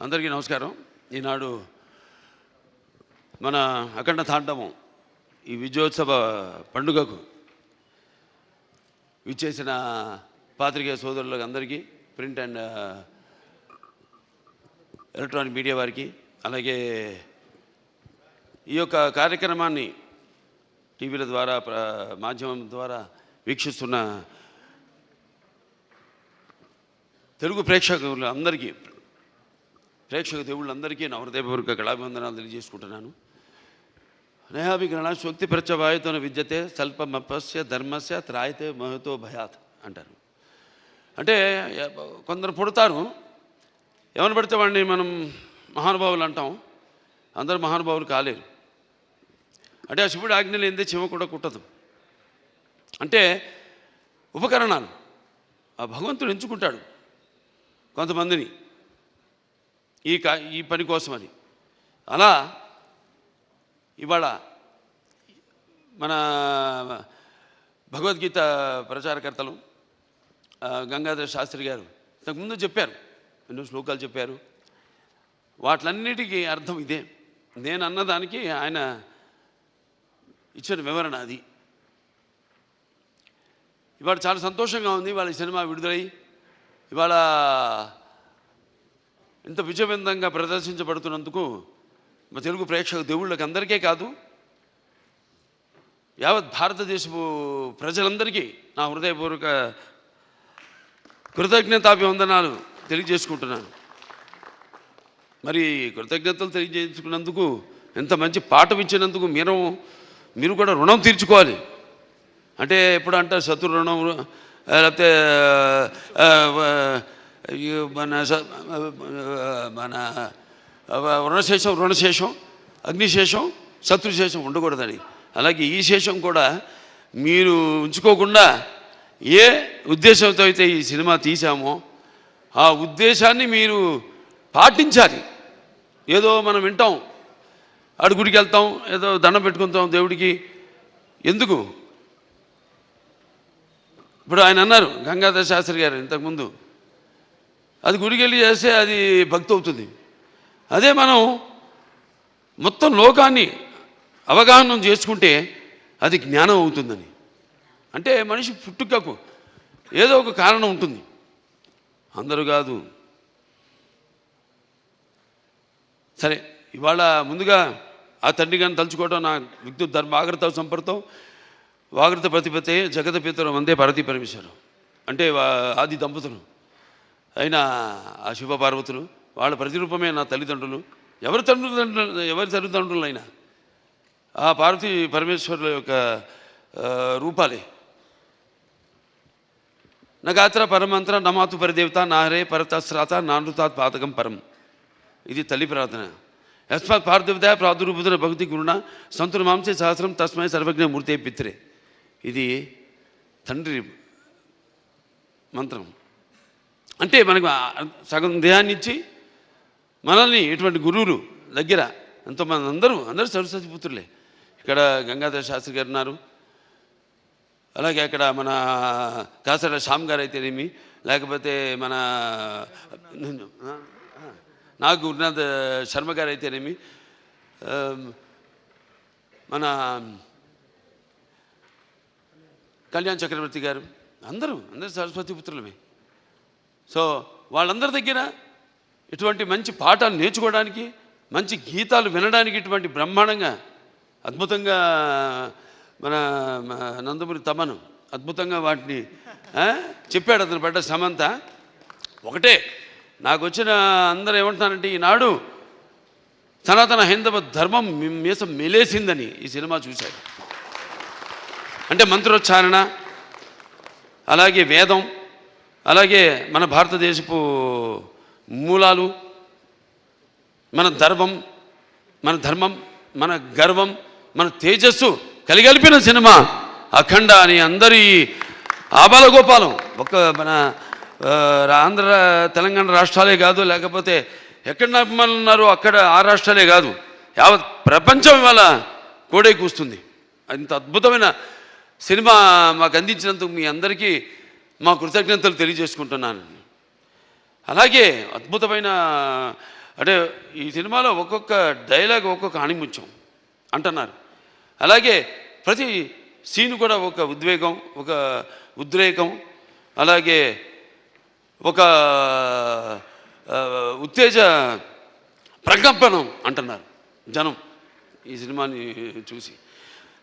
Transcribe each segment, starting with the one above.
అందరికీ నమస్కారం. ఈనాడు మన అఖండ తాండవం ఈ విజయోత్సవ పండుగకు విచ్చేసిన పాత్రికేయ సోదరులకు అందరికీ, ప్రింట్ అండ్ ఎలక్ట్రానిక్ మీడియా వారికి, అలాగే ఈ యొక్క కార్యక్రమాన్ని టీవీల ద్వారా మాధ్యమం ద్వారా వీక్షిస్తున్న తెలుగు ప్రేక్షక దేవుళ్ళందరికీ నా హృదయపూర్వక కళాభివందనాలు తెలియజేసుకుంటున్నాను. నేహాభిగ్రహణ శక్తి ప్రత్యవాయుతోన విద్యతే స్వల్పమపస్య ధర్మస్య త్రాయతే మహతో భయాత్ అంటారు. అంటే కొందరు పుడతారు, ఎవరిని పడితే వాడిని మనం మహానుభావులు అంటాం. అందరూ మహానుభావులు కాలేరు. అంటే ఆ శివుడు ఆజ్ఞ లేనిదే చెమ కూడా కుట్టదు. అంటే ఉపకరణాలు ఆ భగవంతుడు ఎంచుకుంటాడు కొంతమందిని ఈ పని కోసమని. అలా ఇవాళ మన భగవద్గీత ప్రచారకర్తలు గంగాధర శాస్త్రి గారు ఇంతకుముందు చెప్పారు, ఎన్నో శ్లోకాలు చెప్పారు. వాటిలన్నిటికీ అర్థం ఇదే. నేను అన్నదానికి ఆయన ఇచ్చిన వివరణ అది. ఇవాళ చాలా సంతోషంగా ఉంది. ఇవాళ ఈ సినిమా విడుదలై ఇవాళ ఇంత విజయవంతంగా ప్రదర్శించబడుతున్నందుకు మా తెలుగు ప్రేక్షక దేవుళ్ళకి అందరికీ కాదు, యావత్ భారతదేశపు ప్రజలందరికీ నా హృదయపూర్వక కృతజ్ఞతాభివందనాలు తెలియజేసుకుంటున్నాను. మరి కృతజ్ఞతలు తెలియజేసుకున్నందుకు, ఎంత మంచి పాఠం ఇచ్చినందుకు మీరు కూడా రుణం తీర్చుకోవాలి. అంటే ఎప్పుడు అంటారు శత్రు రుణం, లేకపోతే మన రుణశేషం అగ్నిశేషం శత్రుశేషం ఉండకూడదని. అలాగే ఈ శేషం కూడా మీరు ఉంచుకోకుండా ఏ ఉద్దేశంతో అయితే ఈ సినిమా తీసామో ఆ ఉద్దేశాన్ని మీరు పాటించాలి. ఏదో మనం వింటాం, గుడికి వెళ్తాం, ఏదో దండం పెట్టుకుంటాం దేవుడికి. ఎందుకు? ఇప్పుడు ఆయన అన్నారు గంగాధర శాస్త్రి గారు ఇంతకుముందు, అది గుడికి వెళ్ళి చేస్తే అది భక్తి అవుతుంది. అదే మనం మొత్తం లోకాన్ని అవగాహన చేసుకుంటే అది జ్ఞానం అవుతుందని. అంటే మనిషి పుట్టుకకు ఏదో ఒక కారణం ఉంటుంది, అందరూ కాదు. సరే, ఇవాళ ముందుగా ఆ తండ్రి గారిని తలుచుకోవడం నా విద్యుత్ ధర్మాగ్రత సంపర్తం వాగ్రత ప్రతిపతే జగత పితరం వందే పార్వతీ పరమేశ్వరం. అంటే ఆది దంపతులు అయిన ఆ శివ పార్వతులు, వాళ్ళ ప్రతిరూపమే నా తల్లిదండ్రులు. ఎవరి తల్లిదండ్రులైనా ఆ పార్వతీ పరమేశ్వరుల యొక్క రూపాలే. నగాత్ర పరమంత్ర నమాతు పరిదేవత నాహరే పరతశ్రాత నానృతాత్ పాతకం పరం. ఇది తల్లి ప్రార్థన. యస్మాత్ పార్థివత ప్రాదురూపుతున్న భక్తి గురుణ సంతుల మాంసే సహస్రం తస్మై సర్వజ్ఞ మూర్తే పిత్రే. ఇది తండ్రి మంత్రం. అంటే మనకు సగం దేహాన్ని ఇచ్చి మనల్ని ఇటువంటి గురువులు దగ్గర ఎంతోమంది అందరూ సరస్వతి పుత్రులే. ఇక్కడ గంగాధర శాస్త్రి గారు ఉన్నారు, అలాగే అక్కడ మన కాసర శ్యామ్ గారు అయితేనేమి, లేకపోతే మన నాగ్ గురునాథ్ శర్మ గారు అయితేనేమి, మన కళ్యాణ్ చక్రవర్తి గారు, అందరూ సరస్వతి పుత్రులమే. సో వాళ్ళందరి దగ్గర ఇటువంటి మంచి పాఠాలు నేర్చుకోవడానికి, మంచి గీతాలు వినడానికి ఇటువంటి బ్రహ్మాండంగా అద్భుతంగా మన నందమూరి తమను అద్భుతంగా వాటిని చెప్పాడు. అతను పడ్డ శ్రమంత ఒకటే. నాకు వచ్చిన అందరూ ఏమంటున్నారంటే, ఈనాడు సనాతన హైందవ ధర్మం మీసం మెలేసిందని ఈ సినిమా చూశాడు. అంటే మంత్రోచ్చారణ, అలాగే వేదం, అలాగే మన భారతదేశపు మూలాలు, మన ధర్మం, మన గర్వం, మన తేజస్సు కలిగలిపిన సినిమా అఖండ అని అందరి ఆబాలగోపాలం. మన ఆంధ్ర తెలంగాణ రాష్ట్రాలే కాదు, లేకపోతే ఎక్కడ అభిమానులు ఉన్నారో అక్కడ ఆ రాష్ట్రాలే కాదు, యావత్ ప్రపంచం ఇవాళ కోడే కూస్తుంది. అంత అద్భుతమైన సినిమా మాకు అందించినందుకు మీ అందరికీ మా కృతజ్ఞతలు తెలియజేసుకుంటున్నాను. అలాగే అద్భుతమైన అంటే ఈ సినిమాలో ఒక్కొక్క డైలాగ్ ఒక్కొక్క ఆణిముత్యం అంటున్నారు. అలాగే ప్రతి సీన్ కూడా ఒక ఉద్వేగం, ఒక ఉద్రేకం, అలాగే ఒక ఉత్తేజ ప్రకంపనం అంటున్నారు జనం ఈ సినిమాని చూసి.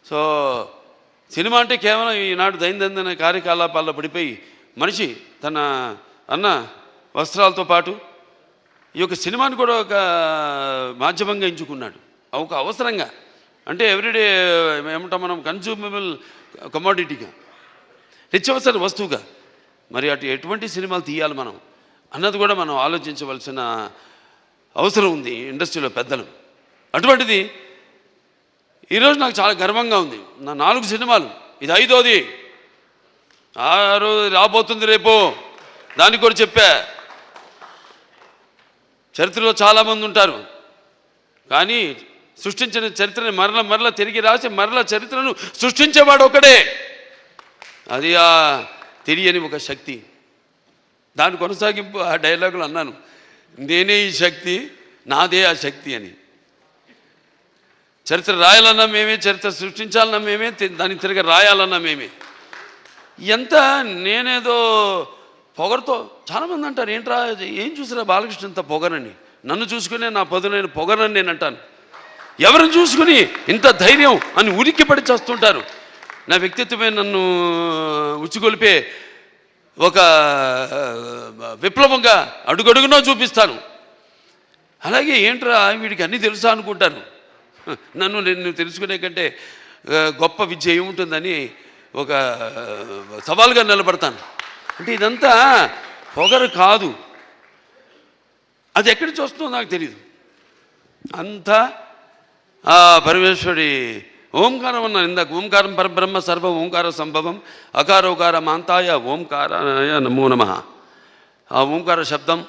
సో సినిమా అంటే కేవలం ఈనాడు దైనందిన కార్యకలాపాల్లో పడిపోయి మనిషి తన అన్న వస్త్రాలతో పాటు ఈ యొక్క సినిమాని కూడా ఒక మాధ్యమంగా ఎంచుకున్నాడు, ఒక అవసరంగా. అంటే ఎవ్రీడే ఏమంటాం మనం, కన్జ్యూమబుల్ కమోడిటీగా, నిత్యవసర వస్తువుగా. మరి ఎటువంటి సినిమాలు తీయాలి మనం అన్నది కూడా మనం ఆలోచించవలసిన అవసరం ఉంది ఇండస్ట్రీలో పెద్దలు. అటువంటిది ఈరోజు నాకు చాలా గర్వంగా ఉంది. నా 4 సినిమాలు, ఇది 5వది. 6 రాబోతుంది రేపు, దానికి కూడా చెప్పా. చరిత్రలో చాలామంది ఉంటారు, కానీ సృష్టించిన చరిత్రని మరల తిరిగి రాసి మరల చరిత్రను సృష్టించేవాడు ఒకడే. అది ఆ తెలియని ఒక శక్తి. దాని కొనసాగింపు ఆ డైలాగులు అన్నాను, నేనే ఈ శక్తి, నాదే ఆ శక్తి అని. చరిత్ర రాయాలన్నా మేమే, చరిత్ర సృష్టించాలన్నా మేమే, దాన్ని తిరిగి రాయాలన్నా మేమే. ఎంత నేనేదో పొగరుతో చాలామంది అంటారు, ఏంట్రా ఏం చూసిరా బాలకృష్ణ ఇంత పొగరని. నన్ను చూసుకునే నా పదునైన పొగరని నేను అంటాను. ఎవరిని చూసుకుని ఇంత ధైర్యం అని ఉలిక్కిపడి చేస్తుంటారు. నా వ్యక్తిత్వమే నన్ను ఉచ్చిగొలిపే ఒక విప్లవంగా అడుగడుగునో చూపిస్తాను. అలాగే ఏంట్రా వీడికి అన్నీ తెలుసా అనుకుంటారు. నేను తెలుసుకునే కంటే గొప్ప విద్య ఏముంటుందని ఒక సవాల్గా నిలబడతాను. అంటే ఇదంతా పొగరు కాదు, అది ఎక్కడి నుంచి వస్తుందో నాకు తెలియదు. అంతా ఆ పరమేశ్వరుడి ఓంకారం అన్నాను ఇందాక. ఓంకారం పరబ్రహ్మ సర్వ ఓంకార సంభవం అకారోకార మాంతాయ ఓంకారాయ నమో నమః. ఆ ఓంకార శబ్దం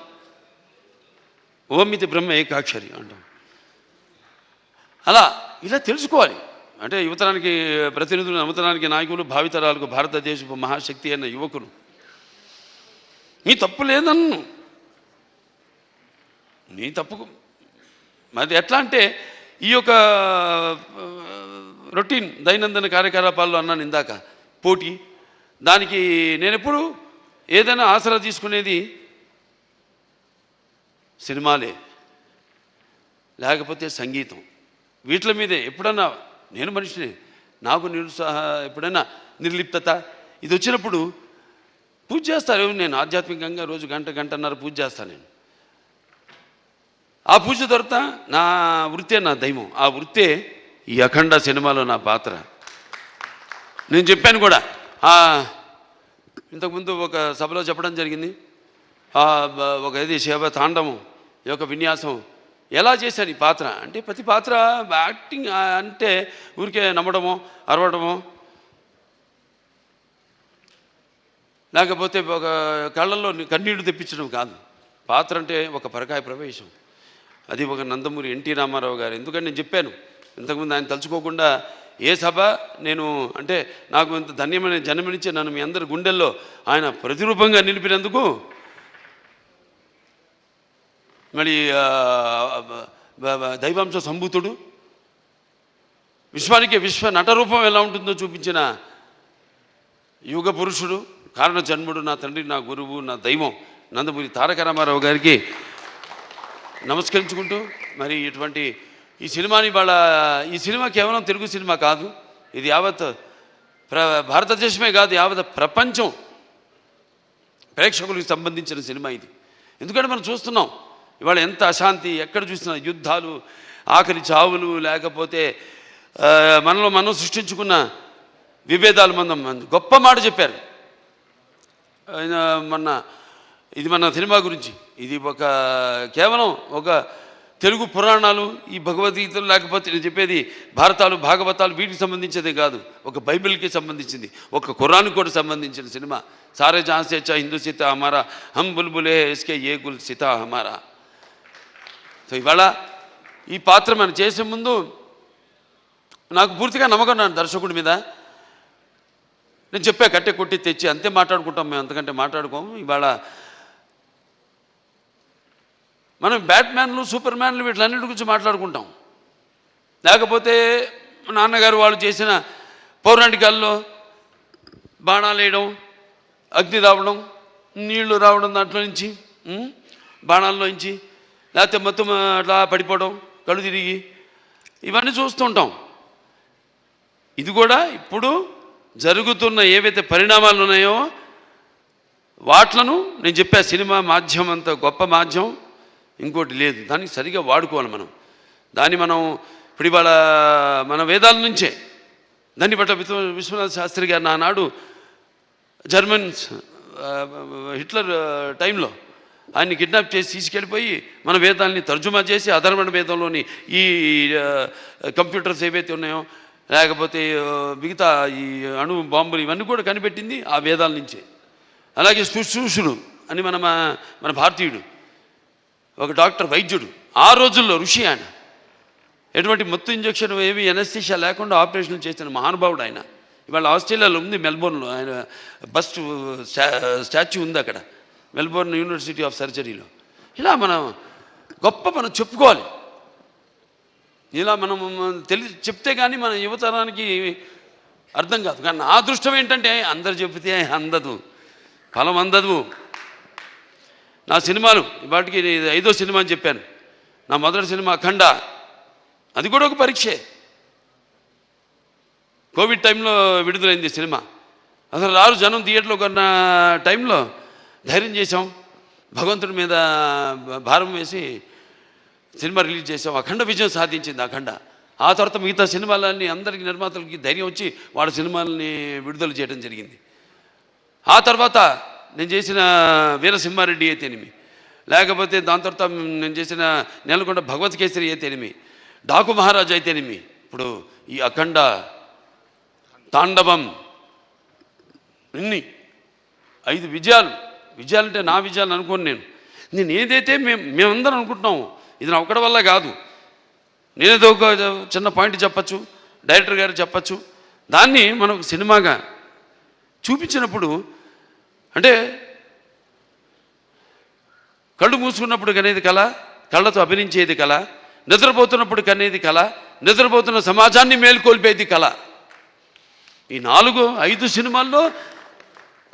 ఓమితి బ్రహ్మ ఏకాక్షరి అంటాం. అలా ఇలా తెలుసుకోవాలి. అంటే యువతరానికి ప్రతినిధులు, నవతరానికి నాయకులు, భావితరాలకు భారతదేశపు మహాశక్తి అయిన యువకులు. నీ తప్పు లేదన్ను, నీ తప్పుకు మరి ఎట్లా అంటే ఈ యొక్క రొటీన్ దైనందిన కార్యకలాపాల్లో అన్నాను ఇందాక, పోటీ. దానికి నేను ఎప్పుడు ఏదైనా ఆసరా తీసుకునేది సినిమాలే, లేకపోతే సంగీతం. వీటి మీదే ఎప్పుడన్నా నేను మనిషిని, నాకు ఎప్పుడైనా నిర్లిప్తత ఇది వచ్చినప్పుడు పూజ చేస్తారు. నేను ఆధ్యాత్మికంగా రోజు గంటన్నర పూజ చేస్తాను. నేను ఆ పూజ దొరత నా వృత్తే నా దైవం. ఆ వృత్తే ఈ అఖండ సినిమాలో నా పాత్ర. నేను చెప్పాను కూడా, ఇంతకుముందు ఒక సభలో చెప్పడం జరిగింది. ఒక ఇది శివ తాండవం యొక్క విన్యాసం ఎలా చేశాను ఈ పాత్ర అంటే, ప్రతి పాత్ర యాక్టింగ్ అంటే ఊరికే నమ్మడమో అరవడమో, లేకపోతే ఒక కళ్ళల్లో కన్నీళ్లు తెప్పించడం కాదు. పాత్ర అంటే ఒక పరకాయ ప్రవేశం. అది ఒక నందమూరి ఎన్టీ రామారావు గారు. ఎందుకంటే నేను చెప్పాను ఇంతకుముందు, ఆయన తలుచుకోకుండా ఏ సభ నేను అంటే నాకు ఇంత ధన్యమైన జన్మనిచ్చి నన్ను మీ అందరి గుండెల్లో ఆయన ప్రతిరూపంగా నిలిపినందుకు, మరి దైవాంశ సంభూతుడు, విశ్వానికి విశ్వ నటరూపం ఎలా ఉంటుందో చూపించిన యుగ పురుషుడు, కారణ జన్ముడు, నా తండ్రి, నా గురువు, నా దైవం నందమూరి తారక రామారావు గారికి నమస్కరించుకుంటూ, మరి ఇటువంటి ఈ సినిమాని ఈ సినిమా కేవలం తెలుగు సినిమా కాదు, ఇది యావత్ భారతదేశమే కాదు, యావత్ ప్రపంచం ప్రేక్షకులకు సంబంధించిన సినిమా ఇది. ఎందుకంటే మనం చూస్తున్నాం ఇవాళ ఎంత అశాంతి, ఎక్కడ చూసినా యుద్ధాలు, ఆకలి చావులు, లేకపోతే మనలో మనం సృష్టించుకున్న విభేదాలు. గొప్ప మాట చెప్పారు ఇది మన సినిమా గురించి. ఇది కేవలం ఒక తెలుగు పురాణాలు, ఈ భగవద్గీతలు, లేకపోతే నేను చెప్పేది భారతాలు, భాగవతాలు, వీటికి సంబంధించేదే కాదు, ఒక బైబిల్కి సంబంధించింది, ఒక ఖురాన్కి కూడా సంబంధించిన సినిమా. సారే జహాన్ సే అచ్చా హిందూ సీతా హమారా, హమ్ బుల్బులే ఇస్కే ఏ గుల్ సీతా హమారా. సో ఇవాళ ఈ పాత్ర మనం చేసే ముందు నాకు పూర్తిగా నమ్మకం నా దర్శకుడి మీద. నేను చెప్పా కట్టె కొట్టి తెచ్చి అంతే మాట్లాడుకుంటాం మేము, అంతకంటే మాట్లాడుకోము. ఇవాళ మనం బ్యాట్మ్యాన్లు, సూపర్ మ్యాన్లు వీటిలన్నిటి గురించి మాట్లాడుకుంటాం. లేకపోతే నాన్నగారు వాళ్ళు చేసిన పౌరాణికాల్లో బాణాలు వేయడం, అగ్ని రావడం, నీళ్లు రావడం, దాంట్లో నుంచి బాణాల్లో నుంచి, లేకపోతే మొత్తం అట్లా పడిపోవడం, కళ్ళు తిరిగి, ఇవన్నీ చూస్తుంటాం. ఇది కూడా ఇప్పుడు జరుగుతున్న ఏవైతే పరిణామాలు ఉన్నాయో వాట్లను నేను చెప్పా. సినిమా మాధ్యమం అంత గొప్ప మాధ్యమం ఇంకోటి లేదు. దానికి సరిగా వాడుకోవాలి మనం. దాన్ని మనం ఇప్పుడు ఇవాళ మన వేదాల నుంచే దాన్ని బట్ట విశ్వనాథ శాస్త్రి గారు నానాడు జర్మన్స్ హిట్లర్ టైంలో ఆయన్ని కిడ్నాప్ చేసి తీసుకెళ్ళిపోయి మన వేదాలని తర్జుమా చేసి అధర్వణ వేదంలోని ఈ కంప్యూటర్స్ ఏవైతే ఉన్నాయో, లేకపోతే మిగతా ఈ అణు బాంబులు ఇవన్నీ కూడా కనిపెట్టింది ఆ వేదాల నుంచే. అలాగే శుశ్రూషుడు అని మన భారతీయుడు ఒక డాక్టర్, వైద్యుడు, ఆ రోజుల్లో ఋషి ఆయన. ఎటువంటి మత్తు ఇంజక్షన్ ఏవి ఎనస్థీషియా లేకుండా ఆపరేషన్లు చేసిన మహానుభావుడు ఆయన. ఇవాళ ఆస్ట్రేలియాలో ఉంది, మెల్బోర్న్లో ఆయన బస్ట్ స్టాచ్యూ ఉంది అక్కడ, మెల్బోర్న్ యూనివర్సిటీ ఆఫ్ సర్జరీలో. ఇలా మనం చెప్పుకోవాలి. ఇలా మనం చెప్తే కానీ మన యువతరానికి అర్థం కాదు. కానీ నా అదృష్టం ఏంటంటే అందరు చెప్తే అందదు, ఫలం అందదు. నా సినిమాలు వాటికి 5వ సినిమా అని చెప్పాను. నా మొదటి సినిమా అఖండ, అది కూడా ఒక పరీక్షే. కోవిడ్ టైంలో విడుదలైంది సినిమా. అసలు రారు జనం థియేటర్లో కొన్న టైంలో ధైర్యం చేసాం, భగవంతుడి మీద భారం వేసి సినిమా రిలీజ్ చేసాం. అఖండ విజయం సాధించింది అఖండ. ఆ తర్వాత మిగతా సినిమాలన్నీ అందరికీ నిర్మాతలకి ధైర్యం వచ్చి వాళ్ళ సినిమాలని విడుదల చేయడం జరిగింది. ఆ తర్వాత నేను చేసిన వీరసింహారెడ్డి అయితేనేమి, లేకపోతే దాని తర్వాత నేను చేసిన నెలకొండ భగవత్ కేసరి అయితేనేమి, డాకు మహారాజు అయితేనేమి, ఇప్పుడు ఈ అఖండ, తాండవం, ఇన్ని 5 విజయాలంటే నా విజయాలు అనుకోను. నేను ఏదైతే మేమందరం అనుకుంటున్నాము ఇది నా ఒక్కడి వల్ల కాదు. నేనేదో ఒక చిన్న పాయింట్ చెప్పచ్చు, డైరెక్టర్ గారు చెప్పచ్చు, దాన్ని మనం సినిమాగా చూపించినప్పుడు అంటే కళ్ళు మూసుకున్నప్పుడు కనేది కళ, కళ్ళతో అభినయించేది కళ, నిద్రపోతున్నప్పుడు కనేది కళ, నిద్రపోతున్న సమాజాన్ని మేల్కొల్పేది కళ. ఈ 4-5 సినిమాల్లో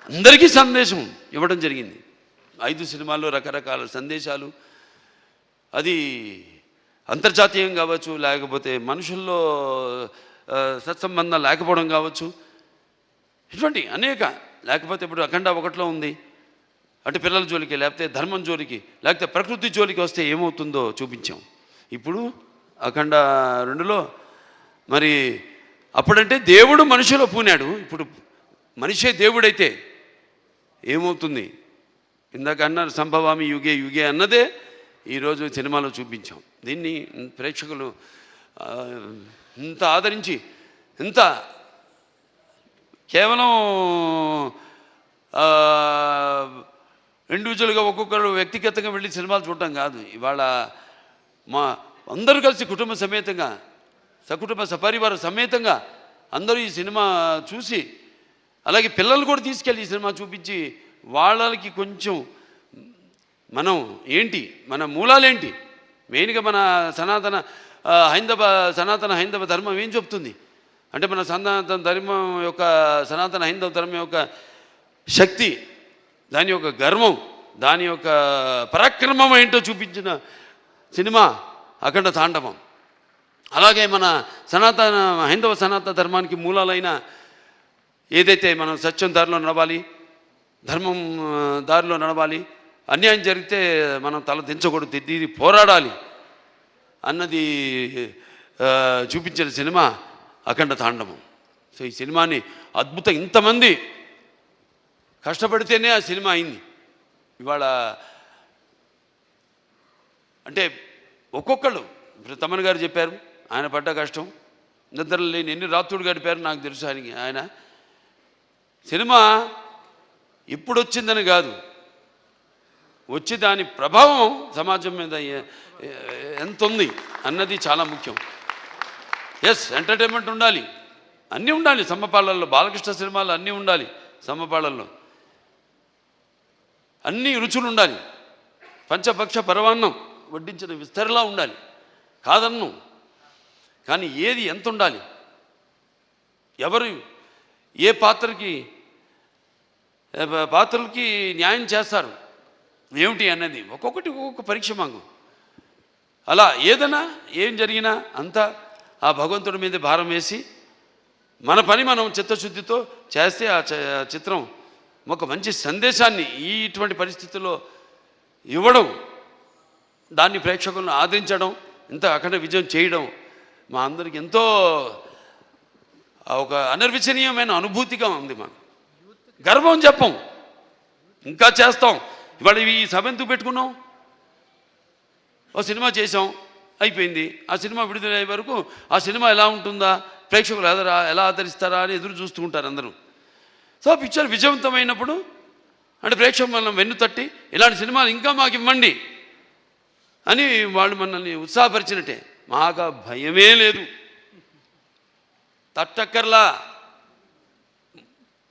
అందరికీ సందేశం ఇవ్వడం జరిగింది. 5 సినిమాల్లో రకరకాల సందేశాలు. అది అంతర్జాతీయం కావచ్చు, లేకపోతే మనుషుల్లో సత్సంబంధం లేకపోవడం కావచ్చు, ఇటువంటి అనేక. లేకపోతే ఇప్పుడు అఖండ 1లో ఉంది, అటు పిల్లల జోలికి, లేకపోతే ధర్మం జోలికి, లేకపోతే ప్రకృతి జోలికి వస్తే ఏమవుతుందో చూపించాం. ఇప్పుడు అఖండ 2లో మరి అప్పుడంటే దేవుడు మనిషిలో పూనాడు, ఇప్పుడు మనిషే దేవుడైతే ఏమవుతుంది? ఇందాక అన్నారు సంభవామి యుగే యుగే అన్నదే ఈరోజు సినిమాలో చూపించాం. దీన్ని ప్రేక్షకులు ఇంత ఆదరించి, ఇంత కేవలం ఇండివిజువల్గా ఒక్కొక్కరు వ్యక్తిగతంగా వెళ్ళి సినిమాలు చూడటం కాదు. ఇవాళ మా అందరూ కలిసి కుటుంబ సమేతంగా, సకుటుంబ సపరివార సమేతంగా అందరూ ఈ సినిమా చూసి, అలాగే పిల్లలు కూడా తీసుకెళ్ళి ఈ సినిమా చూపించి వాళ్ళకి కొంచెం మనం ఏంటి, మన మూలాలేంటి, మెయిన్గా మన సనాతన హైందవ ధర్మం ఏం చెప్తుంది అంటే, మన సనాతన ధర్మం యొక్క, సనాతన హైందవ ధర్మం యొక్క శక్తి, దాని యొక్క గర్వం, దాని యొక్క పరాక్రమం ఏంటో చూపించిన సినిమా అఖండ తాండవం. అలాగే మన హైందవ సనాతన ధర్మానికి మూలాలైన ఏదైతే మనం సత్యం దారిలో నడవాలి, ధర్మం దారిలో నడవాలి, అన్యాయం జరిగితే మనం తల దించకూడదు, తిరిగి పోరాడాలి అన్నది చూపించిన సినిమా అఖండ తాండవం. సో ఈ సినిమాని అద్భుతం, ఇంతమంది కష్టపడితేనే ఆ సినిమా అయింది. ఇవాళ అంటే ఒక్కొక్కళ్ళు, ఇప్పుడు తమన్ గారు చెప్పారు, ఆయన పడ్డ కష్టం, నిద్ర లేని ఎన్ని రాత్రులు గడిపారు నాకు తెలుసు. ఆయన సినిమా ఇప్పుడు వచ్చిందని కాదు, వచ్చి దాని ప్రభావం సమాజం మీద ఎంత ఉంది అన్నది చాలా ముఖ్యం. ఎస్, ఎంటర్టైన్మెంట్ ఉండాలి, అన్నీ ఉండాలి. సమ్మపాళ్ళల్లో బాలకృష్ణ సినిమాలు అన్నీ ఉండాలి, సమ్మపాళ్ళల్లో అన్నీ రుచులు ఉండాలి. పంచపక్ష పరవాన్నం వడ్డించిన విస్తరిలా ఉండాలి, కాదన్ను. కానీ ఏది ఎంత ఉండాలి, ఎవరు ఏ పాత్రలకి న్యాయం చేస్తారు ఏమిటి అన్నది ఒక్కొక్కటి ఒక్కొక్క పరీక్ష మాకు. అలా ఏదైనా ఏం జరిగినా అంతా ఆ భగవంతుడి మీద భారం వేసి మన పని మనం చిత్తశుద్ధితో చేస్తే ఆ చిత్రం ఒక మంచి సందేశాన్ని ఇటువంటి పరిస్థితుల్లో ఇవ్వడం, దాన్ని ప్రేక్షకులను ఆదరించడం, ఇంత అఖండ విజయం చేయడం మా అందరికి ఎంతో ఒక అనిర్వచనీయమైన అనుభూతిగా ఉంది. మాకు గర్వం చెప్పం, ఇంకా చేస్తాం. ఇవాళ ఈ సభ ఎందుకు పెట్టుకున్నాం? ఓ సినిమా చేసాం, అయిపోయింది. ఆ సినిమా విడుదలయ్యే వరకు ఆ సినిమా ఎలా ఉంటుందా, ప్రేక్షకులు ఎలా ఆదరిస్తారా అని ఎదురు చూస్తూ ఉంటారు అందరూ. సో పిక్చర్ విజయవంతమైనప్పుడు అంటే ప్రేక్షకులు మనం వెన్ను తట్టి ఇలాంటి సినిమాలు ఇంకా మాకు ఇవ్వండి అని వాళ్ళు మనల్ని ఉత్సాహపరిచినట్టే. మాకు భయమే లేదు, తట్టక్కర్లా,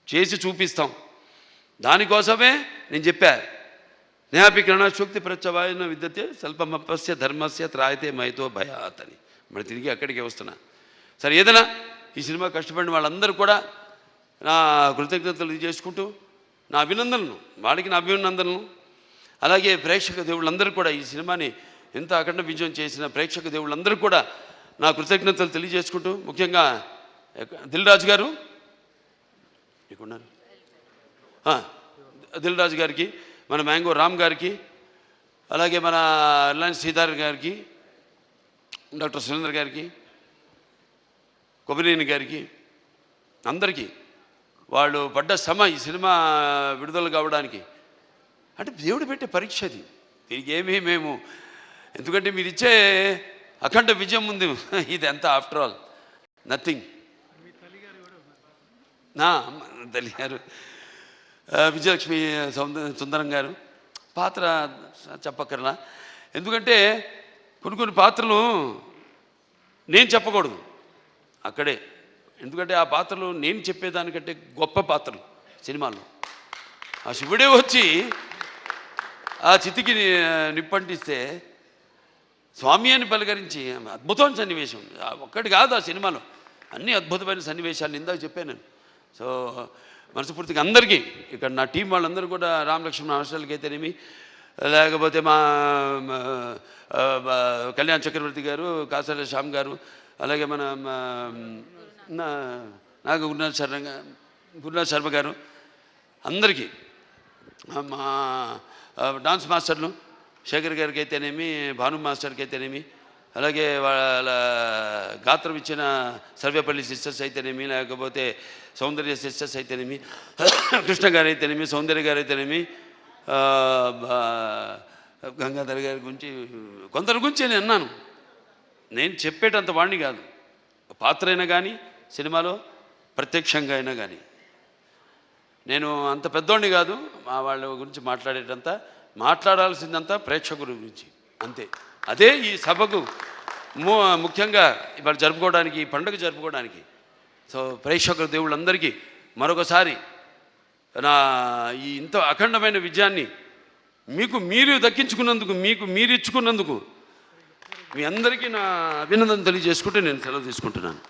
చేసి చూపిస్తాం. దానికోసమే నేను చెప్పా, నేహాపి కిరణశోక్తి ప్రత్యవాయన విద్యతే స్వల్పమపస్య ధర్మస్య త్రాయతే మహితో భయాత్ అని. మరి తిరిగి అక్కడికే వస్తున్నా. సరే, ఏదైనా ఈ సినిమా కష్టపడిన వాళ్ళందరూ కూడా నా కృతజ్ఞతలు చేసుకుంటూ నా అభినందనలు, వాళ్ళకి నా అభినందనలు, అలాగే ప్రేక్షక దేవుళ్ళందరూ కూడా ఈ సినిమాని ఎంత అఖండ విజయం చేసిన ప్రేక్షక దేవుళ్ళందరూ కూడా నా కృతజ్ఞతలు తెలియజేసుకుంటూ, ముఖ్యంగా దిల్ రాజు గారు ఇక్కడున్నారు, దిల్ రాజు గారికి, మన మ్యాంగో రామ్ గారికి, అలాగే మన రిలయన్స్ శ్రీధర్ గారికి, డాక్టర్ సురేంద్ర గారికి, కొబ్బరినేని గారికి, అందరికీ వాళ్ళు పడ్డ శ్రమ ఈ సినిమా విడుదల కావడానికి అంటే దేవుడు పెట్టే పరీక్ష అది. దీనికి ఏమీ మేము, ఎందుకంటే మీరు ఇచ్చే అఖండ విజయం ముందు ఇది ఎంత ఆఫ్టర్ ఆల్ నథింగ్. నా తల్లి గారు విజయలక్ష్మి సుందరం గారు పాత్ర చెప్పక్కర్లా, ఎందుకంటే కొన్ని పాత్రలు నేను చెప్పకూడదు అక్కడే, ఎందుకంటే ఆ పాత్రలు నేను చెప్పేదానికంటే గొప్ప పాత్రలు సినిమాల్లో. ఆ శివుడే వచ్చి ఆ చితికి నిప్పంటిస్తే స్వామి అని పలకరించి అద్భుతమైన సన్నివేశం ఒక్కటి కాదు, ఆ సినిమాలో అన్ని అద్భుతమైన సన్నివేశాలు ఇందాక చెప్పాను నేను. సో మనస్ఫూర్తిగా అందరికీ ఇక్కడ నా టీం వాళ్ళందరూ కూడా, రామలక్ష్మణ హాస్టల్కి అయితేనేమి, లేకపోతే మా కళ్యాణ్ చక్రవర్తి గారు, కాసాల శ్యామ్ గారు, అలాగే మన నాగ గురునాథ్ శర్మ గారు, అందరికీ, మా డాన్స్ మాస్టర్లు శేఖర్ గారికి అయితేనేమి, భాను మాస్టర్కి అయితేనేమి, అలాగే వాళ్ళ గాత్రం ఇచ్చిన సర్వేపల్లి సిస్టర్స్ అయితేనేమి, లేకపోతే సౌందర్య సిస్టర్స్ అయితేనేమి, కృష్ణ గారు అయితేనేమి, సౌందర్య గారు అయితేనేమి, గంగాధర్ గారి గురించి కొందరి గురించి నేను అన్నాను. నేను చెప్పేటంత వాడిని కాదు, పాత్ర అయినా కానీ సినిమాలో ప్రత్యక్షంగా అయినా కానీ నేను అంత పెద్దోడిని కాదు. మా వాళ్ళ గురించి మాట్లాడాల్సిందంతా ప్రేక్షకుల గురించి అంతే. అదే ఈ సభకు ముఖ్యంగా ఇవాళ జరుపుకోవడానికి, ఈ పండుగ జరుపుకోవడానికి. సో ప్రేక్షకుల దేవుళ్ళందరికీ మరొకసారి నా ఈ ఇంత అఖండమైన విజయాన్ని మీరు దక్కించుకున్నందుకు, మీరు ఇచ్చుకున్నందుకు మీ అందరికీ నా అభినందన తెలియజేసుకుంటూ నేను సెలవు తీసుకుంటున్నాను.